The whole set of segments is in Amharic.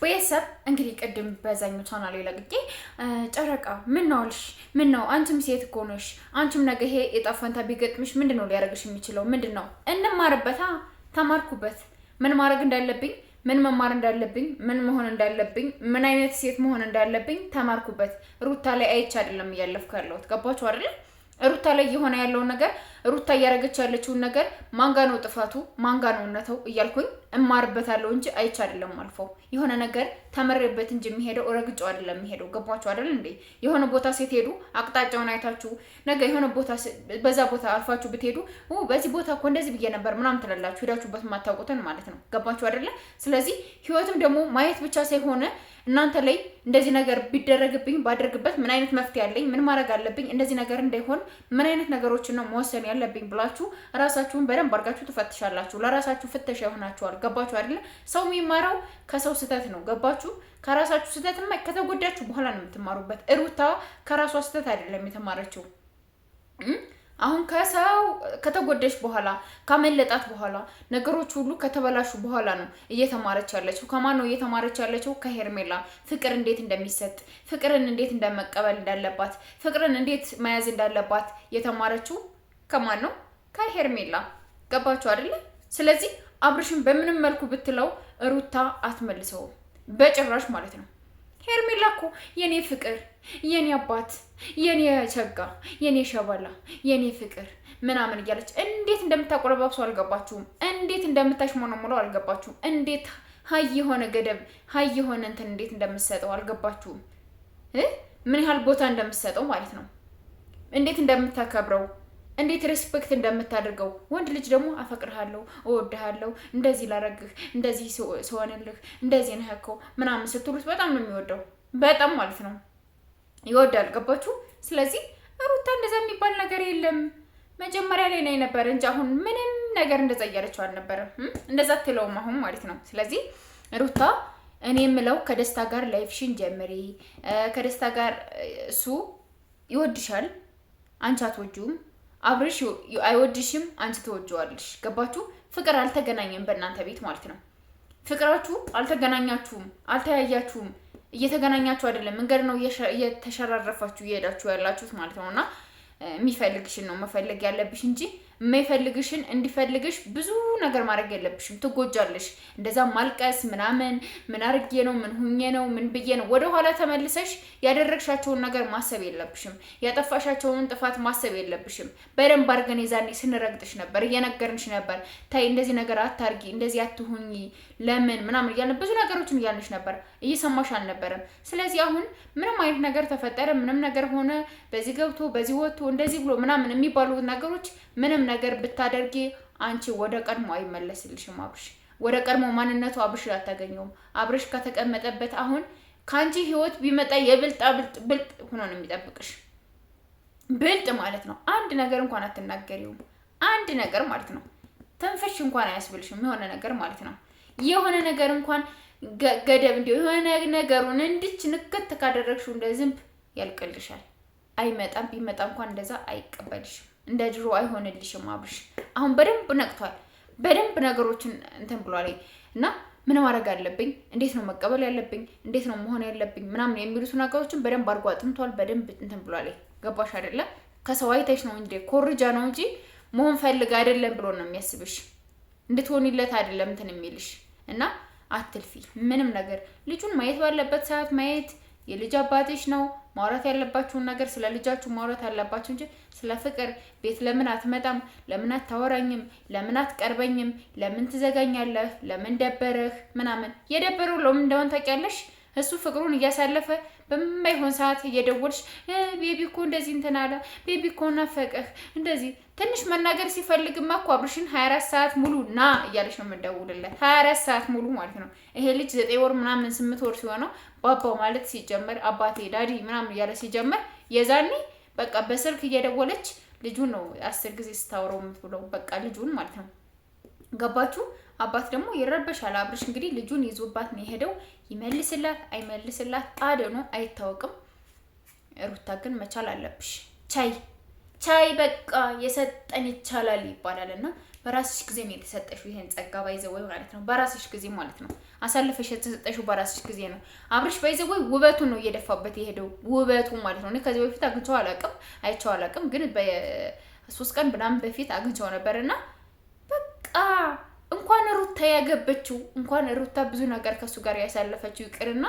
ቤተሰብ እንግዲህ ቅድም በዛኛው ቻናል ላይ ለቅቄ ጨረቃ ምን ነው አልሽ? ምን ነው አንቺም ሴት እኮ ነሽ። አንቺም ነገ ይሄ ዕጣ ፈንታ ቢገጥምሽ ምንድነው ሊያደርግሽ የሚችለው? ምንድነው? እንማርበታ። ተማርኩበት። ምን ማድረግ እንዳለብኝ፣ ምን መማር እንዳለብኝ፣ ምን መሆን እንዳለብኝ፣ ምን አይነት ሴት መሆን እንዳለብኝ ተማርኩበት። ሩታ ላይ አይቼ አይደለም እያለፍኩ ያለሁት። ገባችሁ አይደል? ሩታ ላይ የሆነ ያለው ነገር ሩታ እያደረገች ያለችውን ነገር ማንጋ ነው ጥፋቱ ማንጋ ነው እውነታው እያልኩኝ እማርበታለሁ እንጂ አይቼ አይደለም አልፈው። የሆነ ነገር ተመረበት እንጂ የሚሄደው ረግጫው አይደለም የሚሄደው። ገባችሁ አይደል እንዴ? የሆነ ቦታ ስትሄዱ አቅጣጫውን አይታችሁ ነገ የሆነ ቦታ በዛ ቦታ አልፋችሁ ብትሄዱ በዚህ ቦታ እኮ እንደዚህ ብዬ ነበር ምናምን ትላላችሁ፣ ሄዳችሁበት የማታውቁትን ማለት ነው። ገባችሁ አይደለ? ስለዚህ ህይወትም ደግሞ ማየት ብቻ ሳይሆን እናንተ ላይ እንደዚህ ነገር ቢደረግብኝ ባደርግበት ምን አይነት መፍትሄ አለኝ፣ ምን ማድረግ አለብኝ፣ እንደዚህ ነገር እንዳይሆን ምን አይነት ነገሮችን ነው መወሰን ያለብኝ ብላችሁ ራሳችሁን በደንብ አድርጋችሁ ትፈትሻላችሁ። ለራሳችሁ ፍተሻ ይሆናችኋል። ገባችሁ አይደለ? ሰው የሚማረው ከሰው ስህተት ነው። ገባችሁ? ከራሳችሁ ስህተትማ ከተጎዳችሁ በኋላ ነው የምትማሩበት። ሩታ ከራሷ ስህተት አይደለም የተማረችው። አሁን ከሰው ከተጎዳች በኋላ ካመለጣት በኋላ ነገሮች ሁሉ ከተበላሹ በኋላ ነው እየተማረች ያለችው። ከማን ነው እየተማረች ያለችው? ከሄርሜላ። ፍቅር እንዴት እንደሚሰጥ፣ ፍቅርን እንዴት እንደመቀበል እንዳለባት፣ ፍቅርን እንዴት መያዝ እንዳለባት የተማረችው ከማን ነው? ከሄርሜላ። ገባችሁ አይደለ? ስለዚህ አብርሽን በምንም መልኩ ብትለው ሩታ አትመልሰውም በጭራሽ ማለት ነው። ሄርሜላ እኮ የኔ ፍቅር፣ የኔ አባት፣ የኔ ቸጋ፣ የኔ ሸበላ፣ የኔ ፍቅር ምናምን እያለች እንዴት እንደምታቆለባብሱ አልገባችሁም? እንዴት እንደምታሽሞነሙለው አልገባችሁም? እንዴት ሀይ የሆነ ገደብ ሀይ የሆነ እንትን እንዴት እንደምትሰጠው አልገባችሁም? ምን ያህል ቦታ እንደምትሰጠው ማለት ነው። እንዴት እንደምታከብረው፣ እንዴት ሬስፔክት እንደምታደርገው። ወንድ ልጅ ደግሞ አፈቅርሃለሁ፣ እወድሃለሁ፣ እንደዚህ ላረግህ፣ እንደዚህ ስሆንልህ፣ እንደዚህ ነህ እኮ ምናምን ስትሉት በጣም ነው የሚወደው። በጣም ማለት ነው ይወዳል። ገባችሁ? ስለዚህ ሩታ እንደዛ የሚባል ነገር የለም። መጀመሪያ ላይ ነው የነበረ እንጂ አሁን ምንም ነገር እንደዛ እያለችው አልነበረም። እንደዛ አትለውም አሁን ማለት ነው። ስለዚህ ሩታ እኔ የምለው ከደስታ ጋር ላይፍሽን ጀምሪ። ከደስታ ጋር እሱ ይወድሻል፣ አንቺ አትወጂውም። አብርሽ አይወድሽም፣ አንቺ ትወጂዋለሽ። ገባችሁ? ፍቅር አልተገናኘም በእናንተ ቤት ማለት ነው። ፍቅራችሁ አልተገናኛችሁም፣ አልተያያችሁም። እየተገናኛችሁ አይደለም፣ መንገድ ነው እየተሸራረፋችሁ እየሄዳችሁ ያላችሁት ማለት ነውና የሚፈልግሽን ነው መፈለግ ያለብሽ እንጂ የማይፈልግሽን እንዲፈልግሽ ብዙ ነገር ማድረግ የለብሽም። ትጎጃለሽ። እንደዛ ማልቀስ ምናምን ምን አርጌ ነው ምን ሁኜ ነው ምን ብዬ ነው ወደ ኋላ ተመልሰሽ ያደረግሻቸውን ነገር ማሰብ የለብሽም። ያጠፋሻቸውን ጥፋት ማሰብ የለብሽም። በደንብ አድርገን የዛኔ ስንረግጥሽ ነበር፣ እየነገርንሽ ነበር። ታይ እንደዚህ ነገር አታርጊ፣ እንደዚህ አትሁኚ፣ ለምን ምናምን እያልን ብዙ ነገሮችን እያልንሽ ነበር። እየሰማሽ አልነበረም። ስለዚህ አሁን ምንም አይነት ነገር ተፈጠረ፣ ምንም ነገር ሆነ፣ በዚህ ገብቶ በዚህ ወጥቶ እንደዚህ ብሎ ምናምን የሚባሉ ነገሮች ምንም ነገር ብታደርጊ አንቺ ወደ ቀድሞ አይመለስልሽም። አብርሽ ወደ ቀድሞ ማንነቱ አብርሽ አታገኘውም። አብርሽ ከተቀመጠበት አሁን ካንቺ ህይወት ቢመጣ ብልጥ ሆኖ ነው የሚጠብቅሽ። ብልጥ ማለት ነው። አንድ ነገር እንኳን አትናገሪውም። አንድ ነገር ማለት ነው። ተንፈሽ እንኳን አያስብልሽም። የሆነ ነገር ማለት ነው። የሆነ ነገር እንኳን ገደብ እንዲሁ የሆነ ነገሩን እንድች ንክት ካደረግሽው እንደ ዝንብ ያልቅልሻል። አይመጣም። ቢመጣ እንኳን እንደዛ አይቀበልሽም። እንደ ድሮ አይሆንልሽም። አብርሽ አሁን በደንብ ነቅቷል። በደንብ ነገሮችን እንትን ብሏል። እና ምን ማድረግ አለብኝ፣ እንዴት ነው መቀበል ያለብኝ፣ እንዴት ነው መሆን ያለብኝ ምናምን የሚሉት ነገሮችን በደንብ አድርጎ አጥንቷል። በደንብ እንትን ብሏል። ገባሽ አይደለ? ከሰው አይተሽ ነው እንጂ ኮርጃ ነው እንጂ መሆን ፈልግ አይደለም ብሎ ነው የሚያስብሽ። እንድትሆንለት አይደለም እንትን የሚልሽ። እና አትልፊ ምንም ነገር። ልጁን ማየት ባለበት ሰዓት ማየት የልጅ አባትሽ ነው። ማውራት ያለባችሁን ነገር ስለ ልጃችሁ ማውራት አለባችሁ እንጂ ስለ ፍቅር ቤት ለምን አትመጣም፣ ለምን አታወራኝም፣ ለምን አትቀርበኝም፣ ለምን ትዘጋኛለህ፣ ለምን ደበረህ ምናምን። የደበረው ለምን እንደሆነ ታውቂያለሽ? እሱ ፍቅሩን እያሳለፈ በማይሆን ሰዓት እየደወልሽ ቤቢ እኮ እንደዚህ እንትን አለ፣ ቤቢ እኮ ናፈቀህ፣ እንደዚህ ትንሽ መናገር ሲፈልግማ እኮ አብርሽን 24 ሰዓት ሙሉ ና እያለሽ ነው የምትደውልለት። 24 ሰዓት ሙሉ ማለት ነው። ይሄ ልጅ 9 ወር ምናምን 8 ወር ሲሆነው ባባው ማለት ሲጀመር አባቴ ዳዲ ምናምን እያለ ሲጀመር የዛኔ በቃ በስልክ እየደወለች ልጁን ነው 10 ጊዜ ስታወራው የምትብለው በቃ ልጁን ማለት ነው። ገባችሁ? አባት ደግሞ ይረበሻል። አብርሽ እንግዲህ ልጁን ይዞባት ነው የሄደው። ይመልስላት አይመልስላት አደኑ አይታወቅም። ሩታ ግን መቻል አለብሽ። ቻይ በቃ የሰጠን ይቻላል ይባላልና በራስሽ ጊዜ ነው የተሰጠሽው ይሄን ጸጋ ባይዘወይ ማለት ነው። በራስሽ ጊዜ ማለት ነው። አሳልፈሽ የተሰጠሽው በራስሽ ጊዜ ነው። አብርሽ ባይዘወይ ውበቱን ነው እየደፋበት የሄደው ውበቱ ማለት ነው። እኔ ከዚህ በፊት አግኝቼው አላውቅም፣ አይቼው አላውቅም፣ ግን በ3 ቀን ምናምን በፊት አግኝቼው ነበርና በቃ እንኳን ሩታ ያገበችው እንኳን ሩታ ብዙ ነገር ከሱ ጋር ያሳለፈችው ይቅርና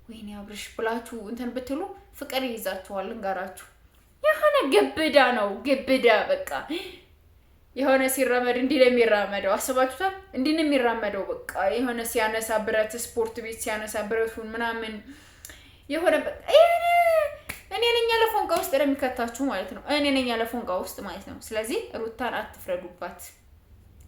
ወይኔ አብርሽ ብላችሁ እንትን ብትሉ ፍቅር ይይዛችኋል። እንጋራችሁ የሆነ ግብዳ ነው ግብዳ በቃ የሆነ ሲራመድ እንዲህ ነው የሚራመደው። አስባችሁታል? እንዲህ ነው የሚራመደው። በቃ የሆነ ሲያነሳ ብረት ስፖርት ቤት ሲያነሳ ብረቱን ምናምን የሆነ በቃ እኔ ነኝ ያለፎንቃ ውስጥ ለሚከታችሁ ማለት ነው። እኔ ነኝ ያለፎንቃ ውስጥ ማለት ነው። ስለዚህ ሩታን አትፍረዱባት።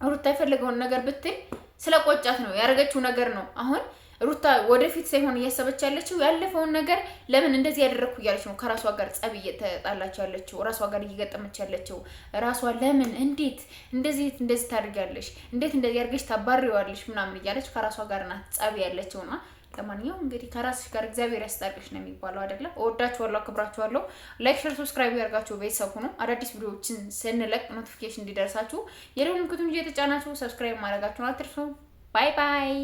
ሩታ የፈለገውን ነገር ብትል ስለቆጫት ነው ያደረገችው ነገር ነው። አሁን ሩታ ወደፊት ሳይሆን እያሰበች ያለችው ያለፈውን ነገር ለምን እንደዚህ ያደረኩ እያለች ነው። ከራሷ ጋር ጸብ እየተጣላች ያለችው ራሷ ጋር እየገጠመች ያለችው ራሷ ለምን እንዴት እንደዚህ ታደርጊያለሽ፣ እንዴት እንደዚህ አድርገሽ ታባሪዋለሽ ምናምን እያለች ከራሷ ጋር ናት ጸብ ያለችውና ለማንኛውም እንግዲህ ከራስሽ ጋር እግዚአብሔር ያስታርቅሽ ነው የሚባለው አይደለ? እወዳችኋለሁ፣ አክብራችኋለሁ። ላይክ፣ ሼር፣ ሰብስክራይብ ያርጋችሁ ቤተሰብ ሁኑ። አዳዲስ ቪዲዮዎችን ስንለቅ ኖቲፊኬሽን እንዲደርሳችሁ የደወል ምልክቱን እየተጫናችሁ ሰብስክራይብ ማድረጋችሁን አትርሱ። ባይ ባይ።